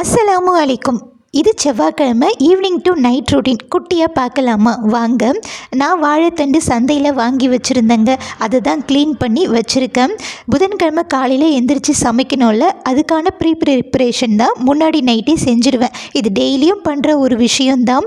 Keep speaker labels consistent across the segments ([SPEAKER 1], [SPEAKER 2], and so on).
[SPEAKER 1] அஸ்ஸலாமு அலைக்கும். இது செவ்வாய்க்கிழமை ஈவினிங் டு நைட் ரொட்டீன் குட்டியாக பார்க்கலாமா வாங்க. நான் வாழைத்தண்டு சந்தையில் வாங்கி வச்சுருந்தேங்க. அதை தான் க்ளீன் பண்ணி வச்சுருக்கேன். புதன்கிழமை காலையில் எந்திரிச்சு சமைக்கணும்ல, அதுக்கான ப்ரிப்பரேஷன் தான் முன்னாடி நைட்டே செஞ்சுருவேன். இது டெய்லியும் பண்ணுற ஒரு விஷயந்தான்.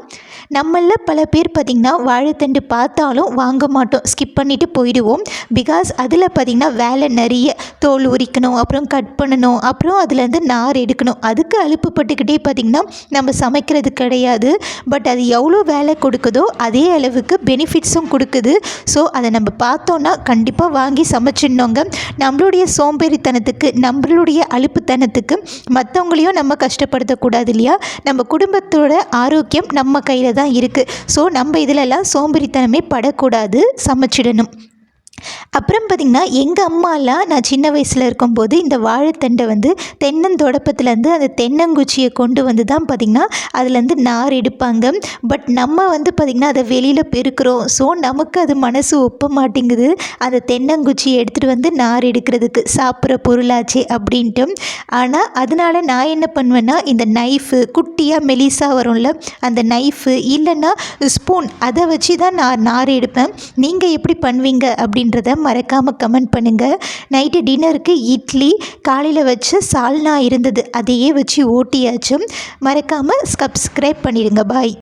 [SPEAKER 1] நம்மளில் பல பேர் பார்த்திங்கன்னா வாழைத்தண்டு பார்த்தாலும் வாங்க மாட்டோம், ஸ்கிப் பண்ணிவிட்டு போயிடுவோம். பிகாஸ் அதில் பார்த்திங்கன்னா வேலை நிறைய, தோல் உரிக்கணும், அப்புறம் கட் பண்ணணும், அப்புறம் அதுலேருந்து நார் எடுக்கணும். அதுக்கு அலுப்புப்பட்டுக்கிட்டே பார்த்திங்கன்னா நம்ம சமைக்கிறது கிடையாது. பட் அது எவ்வளோ வேலை கொடுக்குதோ அதே அளவுக்கு பெனிஃபிட்ஸும் கொடுக்குது. ஸோ அதை நம்ம பார்த்தோன்னா கண்டிப்பாக வாங்கி சமைச்சிடணுங்க. நம்மளுடைய சோம்பேறித்தனத்துக்கு, நம்மளுடைய அலுப்புத்தனத்துக்கு மற்றவங்களையும் நம்ம கஷ்டப்படுத்தக்கூடாது இல்லையா? நம்ம குடும்பத்தோட ஆரோக்கியம் நம்ம கையில் தான் இருக்குது. ஸோ நம்ம இதிலெல்லாம் சோம்பேறித்தனமே படக்கூடாது, சமைச்சிடணும். அப்புறம் பார்த்திங்கன்னா எங்கள் அம்மாலாம் நான் சின்ன வயசில் இருக்கும்போது இந்த வாழைத்தண்டை தென்னந்தொடப்பத்துலேருந்து அந்த தென்னங்குச்சியை கொண்டு வந்து தான் பார்த்திங்கன்னா அதுலேருந்து நார் எடுப்பாங்க. பட் நம்ம பார்த்திங்கன்னா அதை வெளியில் பெருக்கிறோம். ஸோ நமக்கு அது மனசு ஒப்ப மாட்டேங்குது, அந்த தென்னங்குச்சியை எடுத்துகிட்டு நார் எடுக்கிறதுக்கு, சாப்பிட்ற பொருளாச்சே அப்படின்ட்டு. ஆனால் அதனால் நான் என்ன பண்ணுவேன்னா, இந்த நைஃபு குட்டியாக மெலிசாக வரும்ல, அந்த நைஃபு இல்லைன்னா ஸ்பூன், அதை வச்சு தான் நான் நார் எடுப்பேன். நீங்கள் எப்படி பண்ணுவீங்க அப்படின்றத மறக்காமல் கமெண்ட் பண்ணுங்கள். நைட்டு டின்னருக்கு இட்லி, காலையில் வச்ச சால்னா இருந்தது, அதையே வச்சு ஓட்டியாச்சும். மறக்காமல் சப்ஸ்கிரைப் பண்ணிடுங்க. பாய்.